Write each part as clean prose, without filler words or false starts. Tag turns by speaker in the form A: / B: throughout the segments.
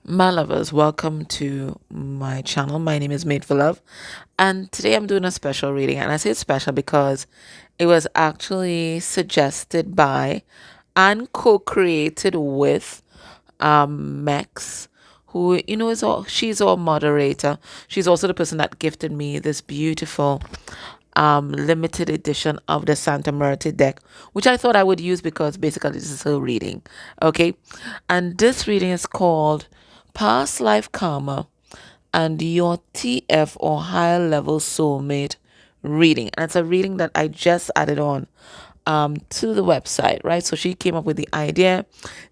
A: My lovers, welcome to my channel. My name is Made for Love, and today I'm doing a special reading. And I say it's special because it was actually suggested by and co-created with Mex, who is all she's our moderator. She's also the person that gifted me this beautiful limited edition of the Santa Muerte deck, which I thought I would use because basically this is her reading. Okay, and this reading is called Past Life Karma and Your TF or Higher Level Soulmate reading. And it's a reading that I just added on to the website, right? So she came up with the idea,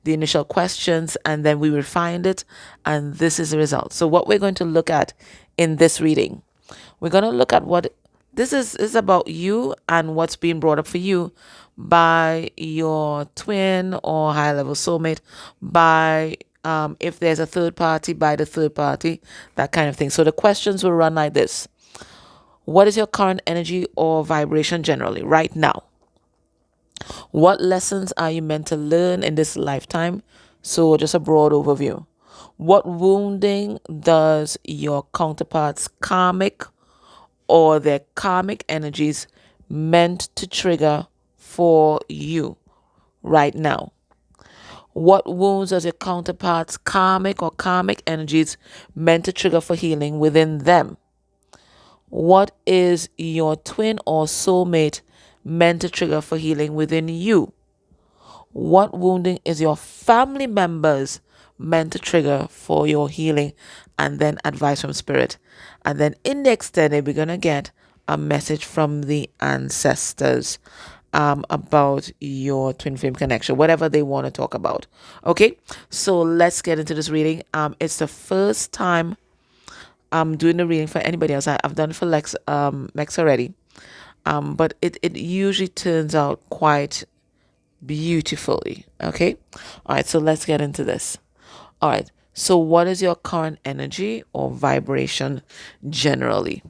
A: the initial questions, and then we refined it, and this is the result. So what we're going to look at in this reading, we're going to look at what this is about you and what's being brought up for you by your twin or high level soulmate, by if there's a third party, by the third party, that kind of thing. So the questions will run like this: what is your current energy or vibration generally right now? What lessons are you meant to learn in this lifetime? So just a broad overview. What wounding does your counterpart's karmic or their karmic energies meant to trigger for you right now? What wounds does your counterpart's karmic energies meant to trigger for healing within them? What is your twin or soulmate meant to trigger for healing within you? What wounding is your family members meant to trigger for your healing? And then advice from spirit. And then in the extended, we're going to get a message from the ancestors about your twin flame connection, whatever they want to talk about. Okay, so let's get into this reading. It's the first time I'm doing the reading for anybody else. I've done it for Lex already. But it usually turns out quite beautifully. Okay. All right. So let's get into this. All right. So what is your current energy or vibration generally?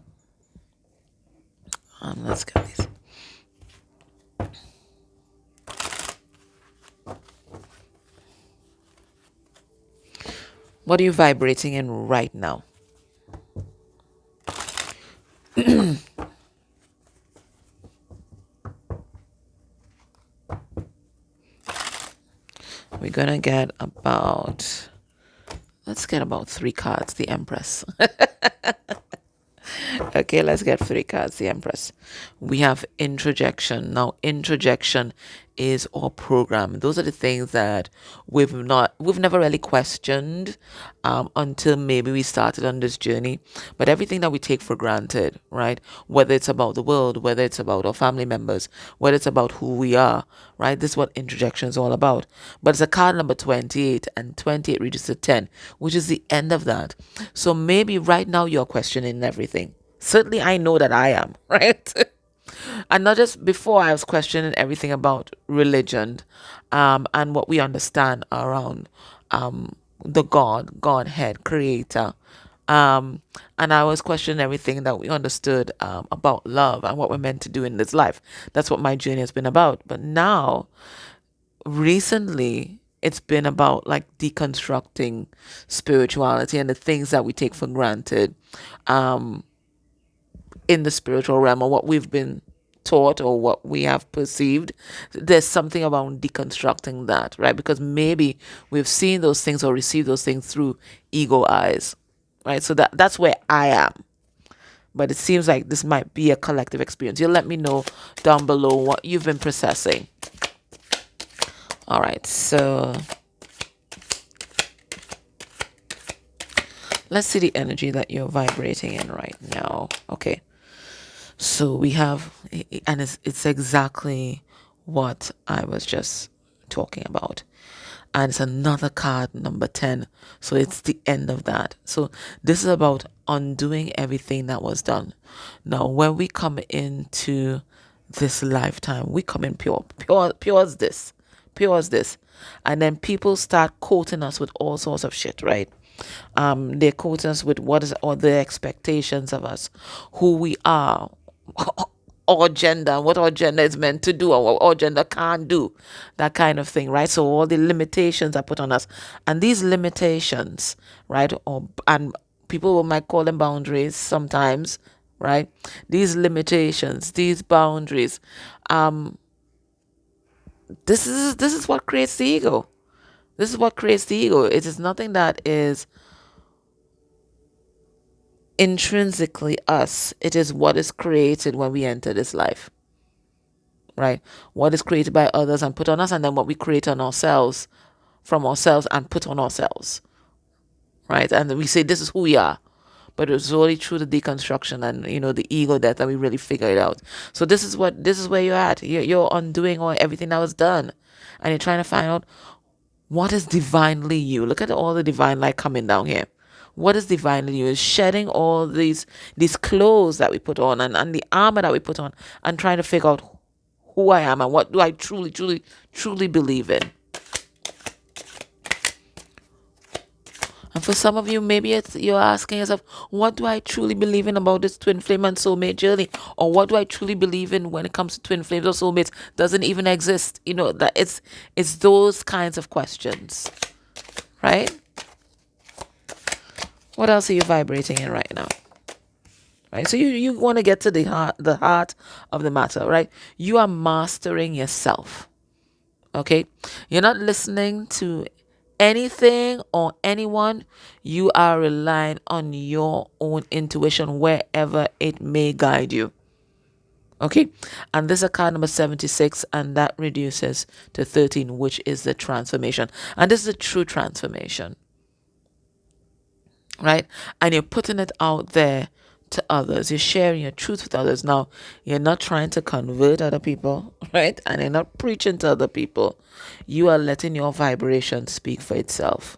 A: Let's get these. What are you vibrating in right now? We're gonna get about. Let's get about 3 cards. The Empress. Okay, let's get 3 cards. The Empress. We have introjection. Now, introjection is our program. Those are the things that we've never really questioned until maybe we started on this journey. But everything that we take for granted, right? Whether it's about the world, whether it's about our family members, whether it's about who we are, right? This is what introjection is all about. But it's a card number 28, and 28 reaches to 10, which is the end of that. So maybe right now you're questioning everything. Certainly, I know that I am, right? And not just before, I was questioning everything about religion, and what we understand around the Godhead, Creator. And I was questioning everything that we understood about love and what we're meant to do in this life. That's what my journey has been about. But now, recently, it's been about like deconstructing spirituality and the things that we take for granted in the spiritual realm, or what we've been taught or what we have perceived. There's something about deconstructing that, right? Because maybe we've seen those things or received those things through ego eyes, right? So that's where I am. But it seems like this might be a collective experience. You'll let me know down below what you've been processing. All right, so let's see the energy that you're vibrating in right now. Okay. So we have, and it's exactly what I was just talking about. And it's another card, number 10. So it's the end of that. So this is about undoing everything that was done. Now, when we come into this lifetime, we come in pure as this, pure as this. And then people start quoting us with all sorts of shit, right? They're quoting us with what is all the expectations of us, who we are, our gender and what our gender is meant to do and what our gender can't do, that kind of thing, right? So all the limitations are put on us, and these limitations, right, and people might call them boundaries sometimes, right? These limitations, these boundaries, um, this is what creates the ego. This is what creates the ego. It is nothing that is intrinsically us. It is what is created when we enter this life, right? What is created by others and put on us, and then what we create on ourselves, from ourselves and put on ourselves, right? And we say this is who we are, but it's only through the deconstruction and the ego death that we really figure it out. So this is where you're at. You're undoing all everything that was done, and you're trying to find out what is divinely you. Look at all the divine light coming down here. What is divinely you? Is shedding all these clothes that we put on, and the armor that we put on, and trying to figure out who I am and what do I truly, truly, truly believe in. And for some of you, maybe you're asking yourself, what do I truly believe in about this twin flame and soulmate journey? Or what do I truly believe in when it comes to twin flames or soulmates? Doesn't even exist. That it's those kinds of questions, right? What else are you vibrating in right now? Right? So you want to get to the heart of the matter, right? You are mastering yourself. Okay? You're not listening to anything or anyone. You are relying on your own intuition wherever it may guide you. Okay? And this is card number 76, and that reduces to 13, which is the transformation. And this is a true transformation. Right? And you're putting it out there to others. You're sharing your truth with others. Now, you're not trying to convert other people, right? And you're not preaching to other people. You are letting your vibration speak for itself.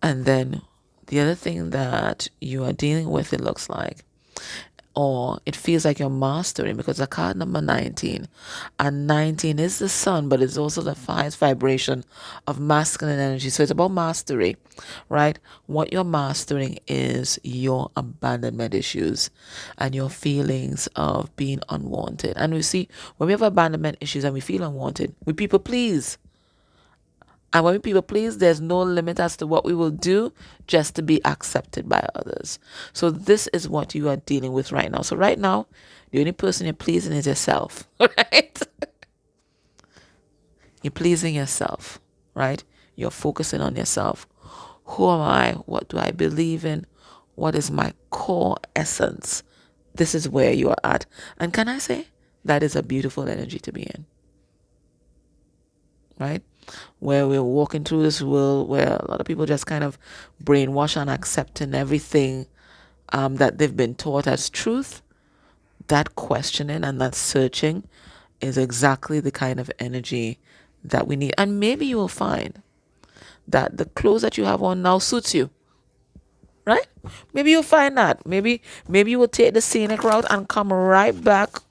A: And then the other thing that you are dealing with, it looks like, or it feels like you're mastering, because the card number 19, and 19 is the sun, but it's also the highest vibration of masculine energy. So it's about mastery, right? What you're mastering is your abandonment issues and your feelings of being unwanted. And we see when we have abandonment issues and we feel unwanted, we people please. And when we people please, there's no limit as to what we will do just to be accepted by others. So this is what you are dealing with right now. So right now, the only person you're pleasing is yourself, right? You're pleasing yourself, right? You're focusing on yourself. Who am I? What do I believe in? What is my core essence? This is where you are at. And can I say, that is a beautiful energy to be in, right? Where we're walking through this world where a lot of people just kind of brainwash and accepting everything that they've been taught as truth. That questioning and that searching is exactly the kind of energy that we need. And maybe you will find that the clothes that you have on now suits you, right? Maybe you'll find that. Maybe you will take the scenic route and come right back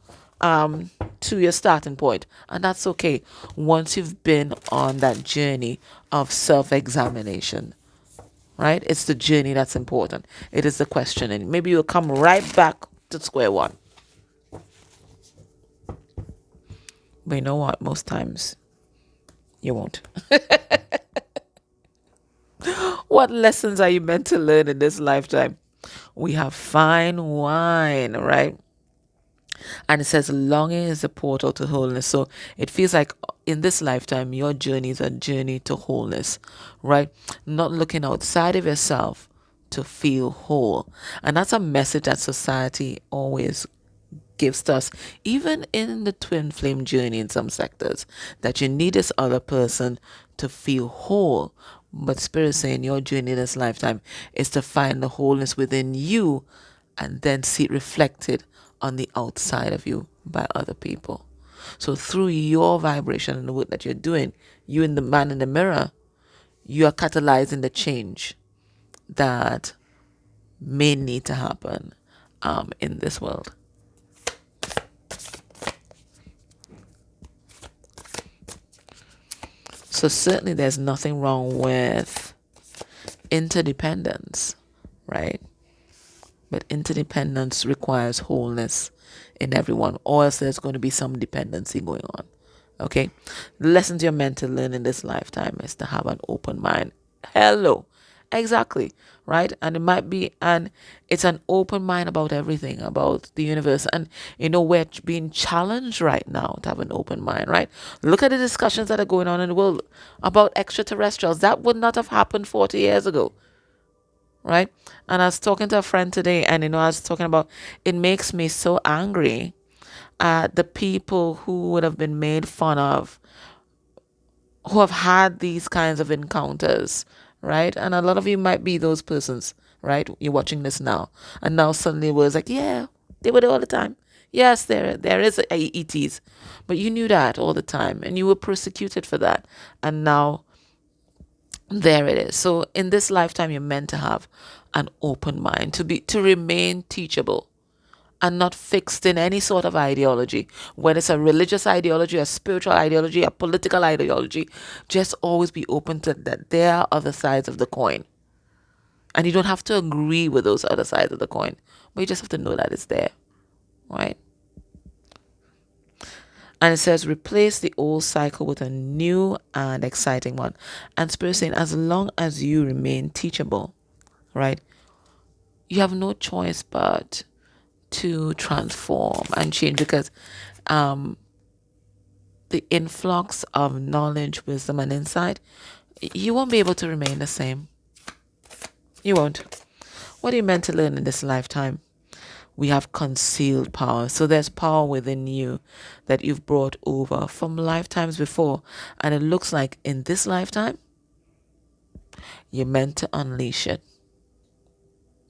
A: to your starting point, and that's okay once you've been on that journey of self-examination, right? It's the journey that's important. It is the questioning. Maybe you'll come right back to square one, but you know what, most times you won't. What lessons are you meant to learn in this lifetime? We have fine wine, right? And it says longing is the portal to wholeness. So it feels like in this lifetime, your journey is a journey to wholeness, right? Not looking outside of yourself to feel whole. And that's a message that society always gives to us, even in the twin flame journey in some sectors, that you need this other person to feel whole. But Spirit is saying your journey in this lifetime is to find the wholeness within you and then see it reflected on the outside of you by other people. So through your vibration and the work that you're doing, you and the man in the mirror, you are catalyzing the change that may need to happen in this world. So certainly there's nothing wrong with interdependence, right? But interdependence requires wholeness in everyone, or else there's going to be some dependency going on. Okay? The lessons you're meant to learn in this lifetime is to have an open mind. Hello. Exactly. Right? And it might be, and it's an open mind about everything, about the universe. And, we're being challenged right now to have an open mind, right? Look at the discussions that are going on in the world about extraterrestrials. That would not have happened 40 years ago, right? And I was talking to a friend today, and I was talking about, it makes me so angry at the people who would have been made fun of, who have had these kinds of encounters, right? And a lot of you might be those persons, right? You're watching this now, and now suddenly it was like, yeah, they were there all the time. Yes, there is ETs, but you knew that all the time, and you were persecuted for that, and now there it is. So in this lifetime, you're meant to have an open mind, to remain teachable and not fixed in any sort of ideology. Whether it's a religious ideology, a spiritual ideology, a political ideology, just always be open to that there are other sides of the coin. And you don't have to agree with those other sides of the coin, but you just have to know that it's there, right? And it says, replace the old cycle with a new and exciting one. And Spirit saying, as long as you remain teachable, right, you have no choice but to transform and change, because the influx of knowledge, wisdom, and insight, you won't be able to remain the same. You won't. What are you meant to learn in this lifetime? We have concealed power. So there's power within you that you've brought over from lifetimes before. And it looks like in this lifetime, you're meant to unleash it.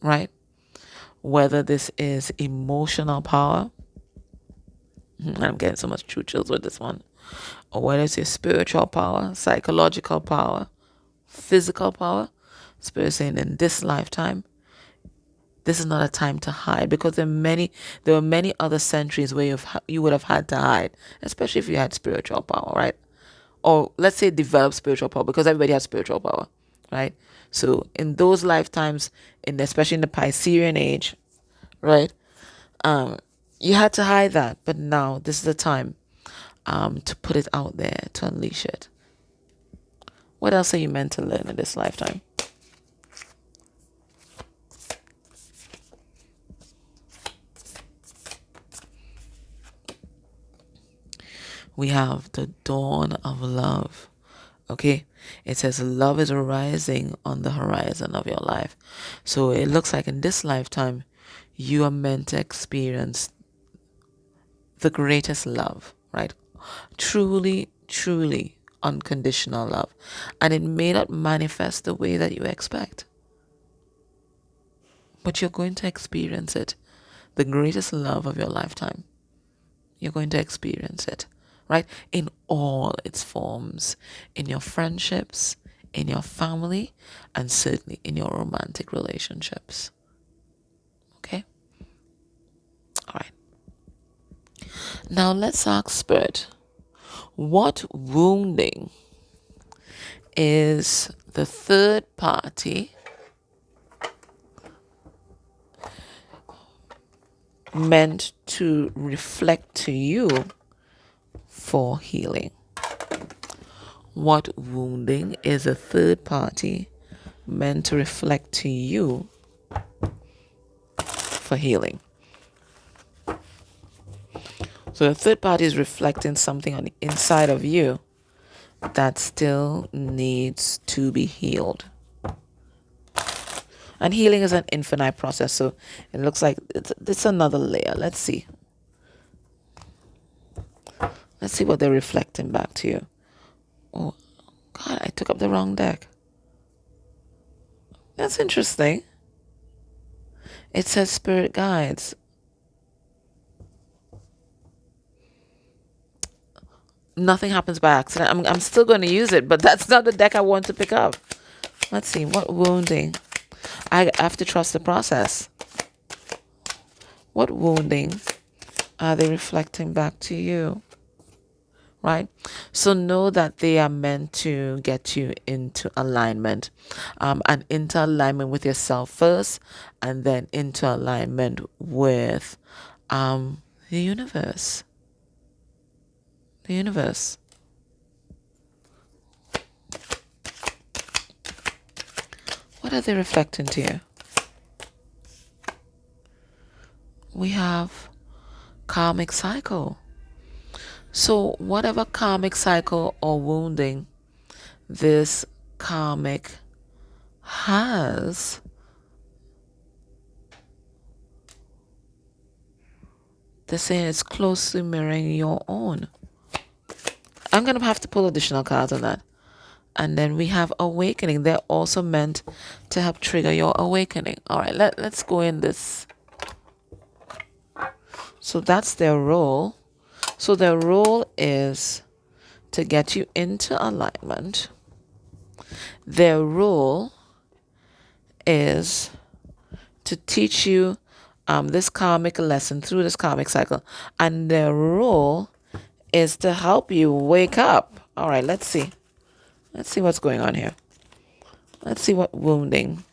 A: Right? Whether this is emotional power, I'm getting so much true chills with this one, or whether it's your spiritual power, psychological power, physical power, Spirit saying in this lifetime, this is not a time to hide, because there were many other centuries where you would have had to hide, especially if you had spiritual power, right? Or let's say developed spiritual power, because everybody has spiritual power, right? So in those lifetimes, especially in the Piscean age, right? You had to hide that, but now this is the time to put it out there, to unleash it. What else are you meant to learn in this lifetime? We have the dawn of love. Okay? It says love is rising on the horizon of your life. So it looks like in this lifetime, you are meant to experience the greatest love, right? Truly, truly unconditional love. And it may not manifest the way that you expect, but you're going to experience it. The greatest love of your lifetime. You're going to experience it, right? In all its forms, in your friendships, in your family, and certainly in your romantic relationships. Okay? All right. Now let's ask Spirit, what wounding is the third party meant to reflect to you for healing? What wounding is a third party meant to reflect to you for healing? So the third party is reflecting something on the inside of you that still needs to be healed. And healing is an infinite process, so it looks like it's another layer. Let's see. Let's see what they're reflecting back to you. Oh, God, I took up the wrong deck. That's interesting. It says spirit guides. Nothing happens by accident. I'm still going to use it, but that's not the deck I want to pick up. Let's see. What wounding? I have to trust the process. What wounding are they reflecting back to you? right? So know that they are meant to get you into alignment, and into alignment with yourself first, and then into alignment with the universe. The universe. What are they reflecting to you? We have karmic cycle. So whatever karmic cycle or wounding this karmic has, they're saying it's closely mirroring your own. I'm going to have to pull additional cards on that. And then we have awakening. They're also meant to help trigger your awakening. All right, let's go in this. So that's their role. So their role is to get you into alignment. Their role is to teach you this karmic lesson through this karmic cycle. And their role is to help you wake up. All right, let's see. Let's see what's going on here. Let's see what wounding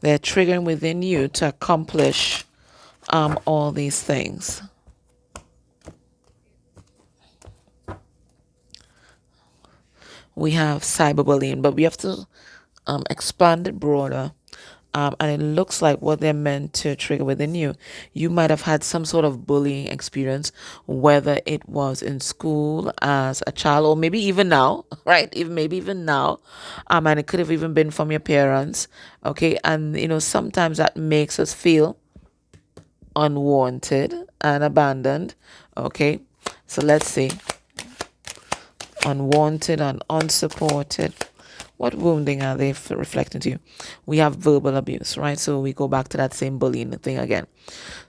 A: they're triggering within you to accomplish all these things. We have cyberbullying, but we have to expand it broader. And it looks like what they're meant to trigger within you. You might have had some sort of bullying experience, whether it was in school as a child, or maybe even now, right? Even maybe even now, and it could have even been from your parents. Okay, and sometimes that makes us feel unwanted and abandoned. Okay, so let's see. Unwanted and unsupported. What wounding are they reflecting to you? We have verbal abuse, right? So we go back to that same bullying thing again.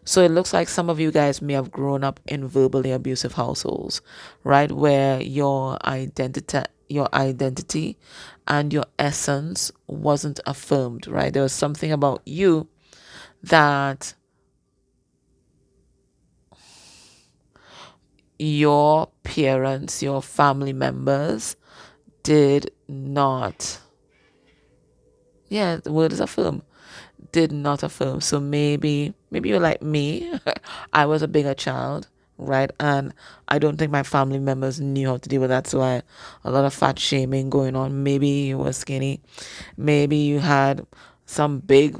A: So it looks like some of you guys may have grown up in verbally abusive households, right? Where your identity and your essence wasn't affirmed, right? There was something about you that your parents, your family members did not, the word is affirm, did not affirm. So maybe you're like me. I was a bigger child, right? And I don't think my family members knew how to deal with that. So a lot of fat shaming going on. Maybe you were skinny. Maybe you had some big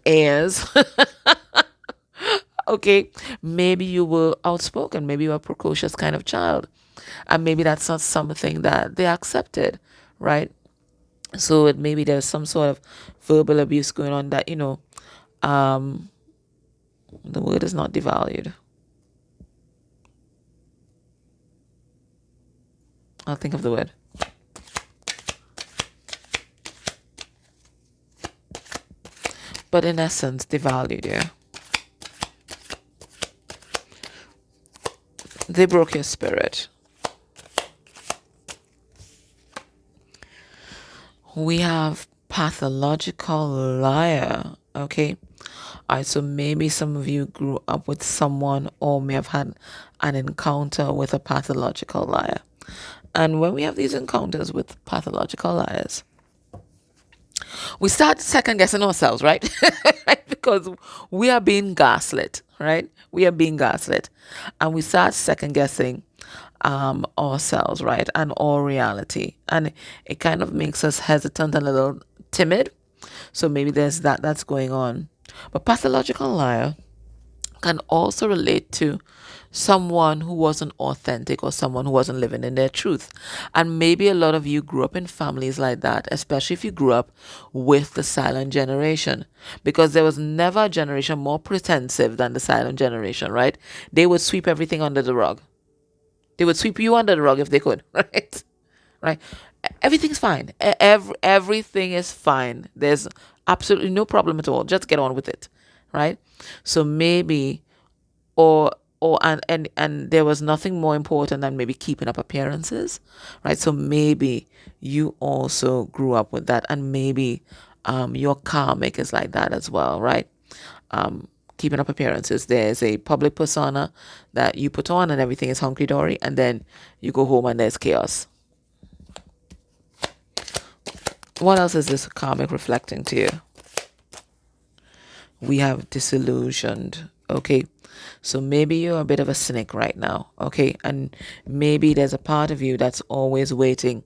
A: ears. Okay, maybe you were outspoken. Maybe you were a precocious kind of child. And maybe that's not something that they accepted, right? So maybe there's some sort of verbal abuse going on that, the word is not devalued. I'll think of the word. But in essence, devalued, yeah. They broke your spirit. We have pathological liar, okay? All right, so maybe some of you grew up with someone or may have had an encounter with a pathological liar. And when we have these encounters with pathological liars, we start second guessing ourselves, right? Because we are being gaslit, right? We are being gaslit. And we start second guessing ourselves, right? And our reality. And it kind of makes us hesitant and a little timid. So maybe there's that's going on. But pathological liar can also relate to someone who wasn't authentic or someone who wasn't living in their truth. And maybe a lot of you grew up in families like that, especially if you grew up with the silent generation, because there was never a generation more pretensive than the silent generation, right? They would sweep everything under the rug. They would sweep you under the rug if they could, right? Right? Everything's fine. Everything is fine. There's absolutely no problem at all. Just get on with it, right? So maybe, and there was nothing more important than maybe keeping up appearances, right? So maybe you also grew up with that, and maybe your karmic is like that as well, right? keeping up appearances. There's a public persona that you put on and everything is hunky dory, and then you go home and there's chaos. What else is this karmic reflecting to you? We have disillusioned. Okay, so maybe you're a bit of a cynic right now. Okay, and maybe there's a part of you that's always waiting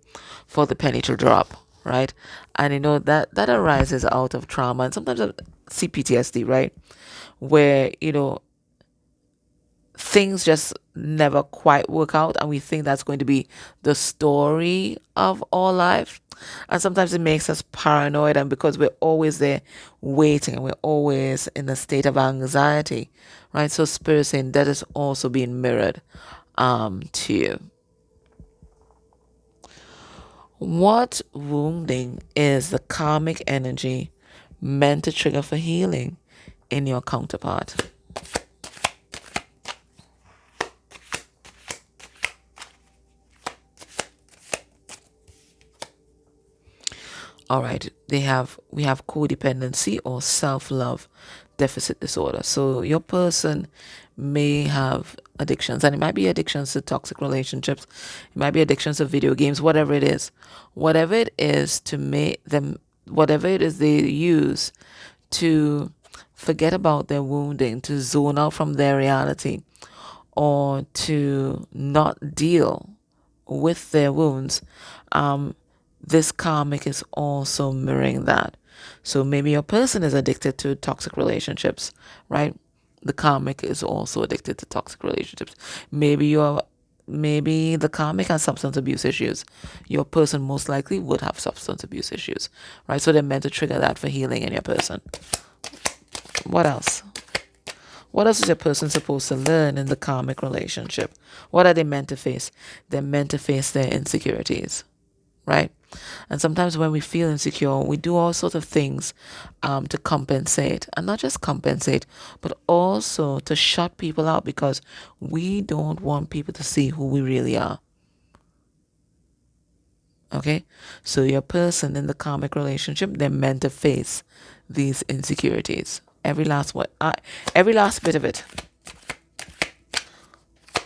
A: for the penny to drop, right? And you know that arises out of trauma and sometimes CPTSD, right? Where things just never quite work out and we think that's going to be the story of our life, and sometimes it makes us paranoid, and because we're always there waiting and we're always in a state of anxiety, right? So spirit saying that is also being mirrored to you. What wounding is the karmic energy meant to trigger for healing in your counterpart? All right, we have codependency or self-love deficit disorder. So your person may have addictions, and it might be addictions to toxic relationships, it might be addictions to video games, whatever it is. Whatever it is to make them, whatever it is they use to forget about their wounding, to zone out from their reality, or to not deal with their wounds, this karmic is also mirroring that. So maybe your person is addicted to toxic relationships, right? The karmic is also addicted to toxic relationships. Maybe the karmic has substance abuse issues. Your person most likely would have substance abuse issues, right? So they're meant to trigger that for healing in your person. What else? What else is your person supposed to learn in the karmic relationship? What are they meant to face? They're meant to face their insecurities, right? And sometimes when we feel insecure, we do all sorts of things to compensate, and not just compensate, but also to shut people out because we don't want people to see who we really are. Okay, so your person in the karmic relationship, they're meant to face these insecurities. Every last every last bit of it.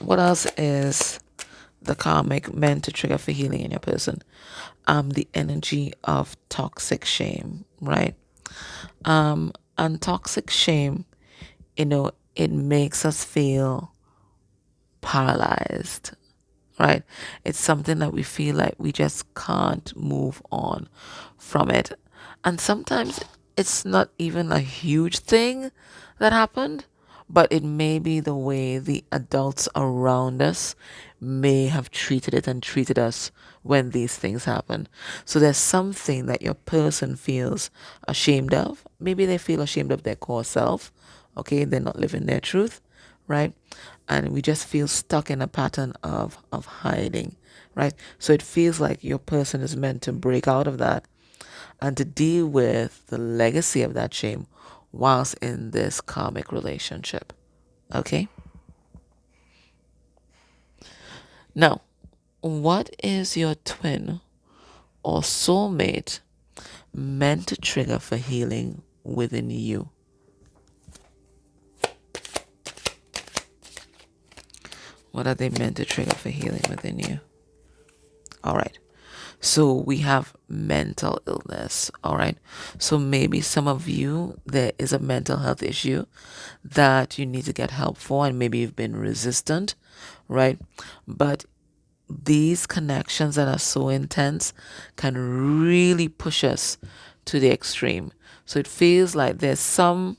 A: What else is the karmic meant to trigger for healing in your person? The energy of toxic shame, right? And toxic shame, it makes us feel paralyzed, right? It's something that we feel like we just can't move on from it. And sometimes it's not even a huge thing that happened, but it may be the way the adults around us may have treated it and treated us when these things happen. So there's something that your person feels ashamed of. Maybe they feel ashamed of their core self. Okay, they're not living their truth, right? And we just feel stuck in a pattern of hiding, right? So it feels like your person is meant to break out of that and to deal with the legacy of that shame whilst in this karmic relationship. Okay? Now, what is your twin or soulmate meant to trigger for healing within you? What are they meant to trigger for healing within you? All right. So we have mental illness. All right. So maybe some of you, there is a mental health issue that you need to get help for, and maybe you've been resistant, right? But these connections that are so intense can really push us to the extreme. So it feels like there's some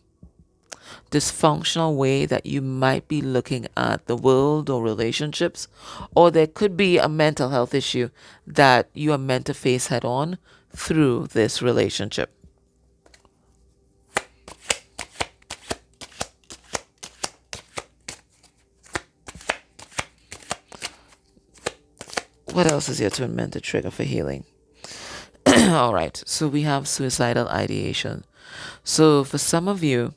A: dysfunctional way that you might be looking at the world or relationships, or there could be a mental health issue that you are meant to face head on through this relationship. What else is your twin meant to trigger for healing? All right, so we have suicidal ideation. So for some of you,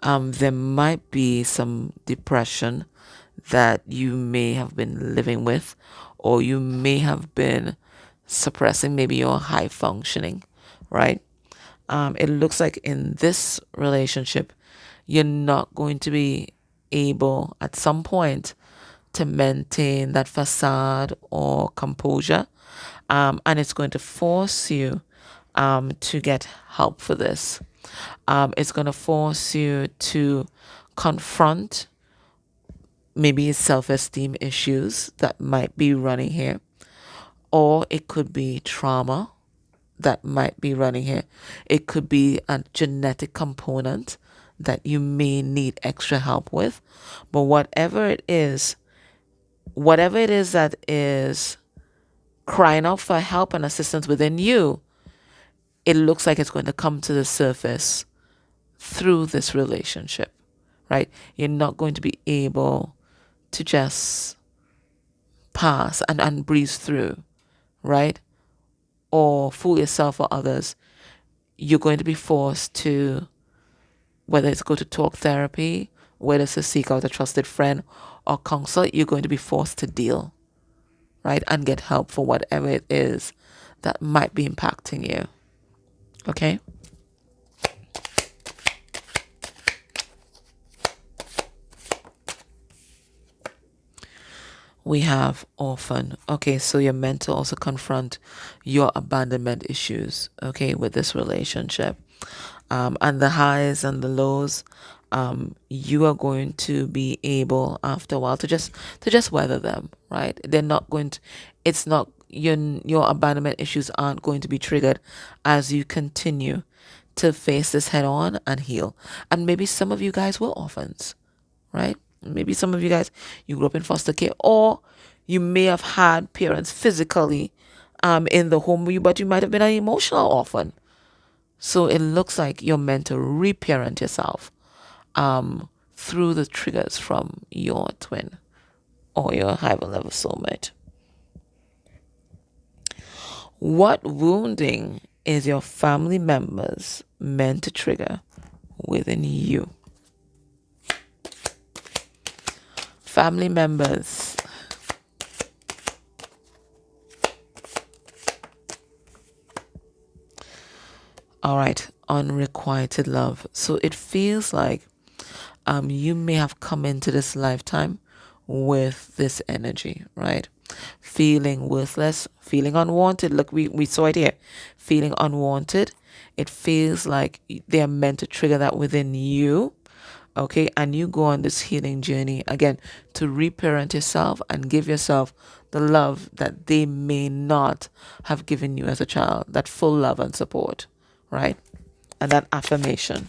A: there might be some depression that you may have been living with, or you may have been suppressing. Maybe you're high functioning, right? It looks like in this relationship, you're not going to be able at some point to maintain that facade or composure. And it's going to force you to get help for this. It's going to force you to confront maybe self-esteem issues that might be running here, or it could be trauma that might be running here. It could be a genetic component that you may need extra help with. But whatever it is that is crying out for help and assistance within you, it looks like it's going to come to the surface through this relationship, right? You're not going to be able to just pass and breeze through, right? Or fool yourself or others. You're going to be forced to, whether it's go to talk therapy, whether it's to seek out a trusted friend or counselor, you're going to be forced to deal, right? And get help for whatever it is that might be impacting you. Okay? We have orphan. Okay, so you're meant to also confront your abandonment issues, okay, with this relationship. And the highs and the lows, you are going to be able after a while to just weather them, right? They're not going to, it's not, your abandonment issues aren't going to be triggered as you continue to face this head on and heal. And maybe some of you guys were orphans, right? Maybe some of you guys, you grew up in foster care, or you may have had parents physically in the home, but you might have been an emotional orphan. So it looks like you're meant to reparent yourself through the triggers from your twin or your higher level soulmate. What wounding is your family members meant to trigger within you? Family members. All right, unrequited love. So it feels like you may have come into this lifetime with this energy, right? Feeling worthless, feeling unwanted. Look, we saw it here. Feeling unwanted. It feels like they are meant to trigger that within you. Okay, and you go on this healing journey again to reparent yourself and give yourself the love that they may not have given you as a child, that full love and support, right? And that affirmation,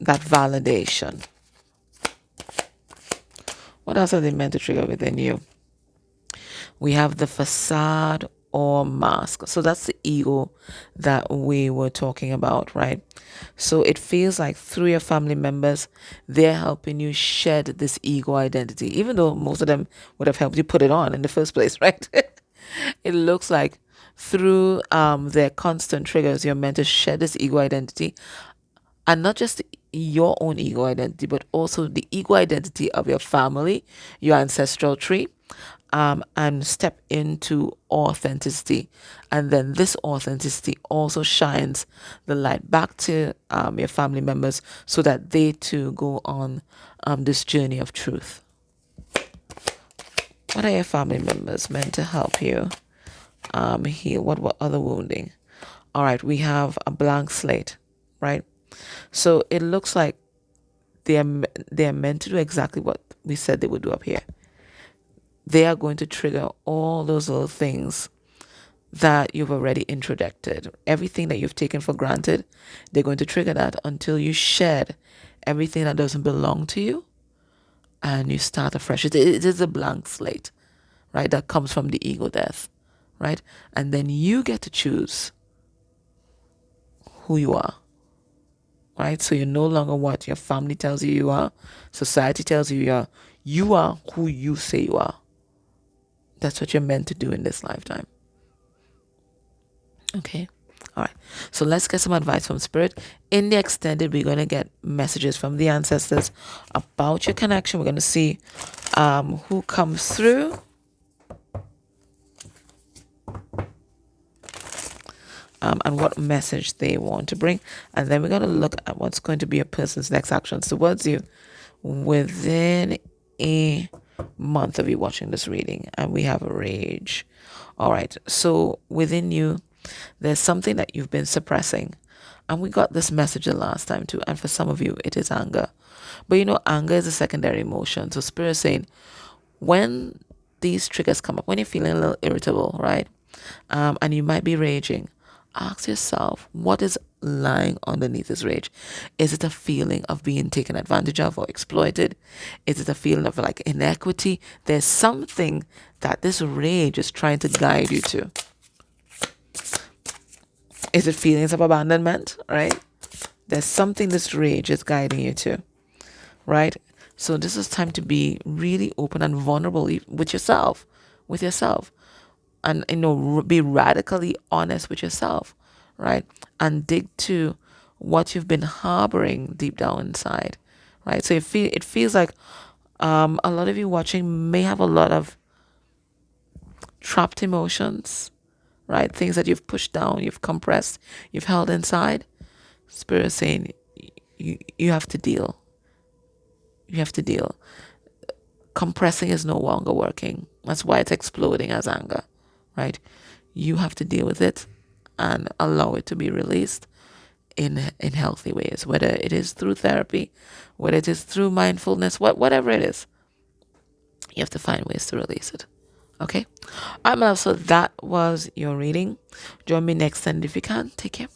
A: that validation. What else are they meant to trigger within you? We have the facade or mask. So that's the ego that we were talking about, right? So it feels like through your family members, they're helping you shed this ego identity, even though most of them would have helped you put it on in the first place, right? It looks like through their constant triggers, you're meant to shed this ego identity, and not just your own ego identity, but also the ego identity of your family, your ancestral tree, and step into authenticity. And then this authenticity also shines the light back to your family members so that they too go on this journey of truth. What are your family members meant to help you heal? What other wounding? All right, we have a blank slate, right? So it looks like they're meant to do exactly what we said they would do up here. They are going to trigger all those little things that you've already introduced. Everything that you've taken for granted, they're going to trigger that until you shed everything that doesn't belong to you and you start afresh. It is a blank slate, right? That comes from the ego death, right? And then you get to choose who you are, right? So you're no longer what your family tells you you are, society tells you you are. You are who you say you are. That's what you're meant to do in this lifetime. Okay. All right. So let's get some advice from Spirit. In the extended, we're going to get messages from the ancestors about your connection. We're going to see who comes through. and what message they want to bring. And then we're going to look at what's going to be a person's next actions towards you within a month of you watching this reading. And we have a rage. All right. So within you, there's something that you've been suppressing. And we got this message the last time too. And for some of you, it is anger. But anger is a secondary emotion. So Spirit is saying, when these triggers come up, when you're feeling a little irritable, right? And you might be raging, ask yourself, what is lying underneath this rage? Is it a feeling of being taken advantage of or exploited? Is it a feeling of like inequity? There's something that this rage is trying to guide you to. Is it feelings of abandonment, right? There's something this rage is guiding you to, right? So this is time to be really open and vulnerable with yourself, and be radically honest with yourself, right? And dig to what you've been harboring deep down inside, right? So it feels like a lot of you watching may have a lot of trapped emotions, right? Things that you've pushed down, you've compressed, you've held inside. Spirit is saying you have to deal. You have to deal. Compressing is no longer working. That's why it's exploding as anger, right? You have to deal with it and allow it to be released in healthy ways, whether it is through therapy, whether it is through mindfulness, whatever it is. You have to find ways to release it. Okay? So that was your reading. Join me next time if you can. Take care.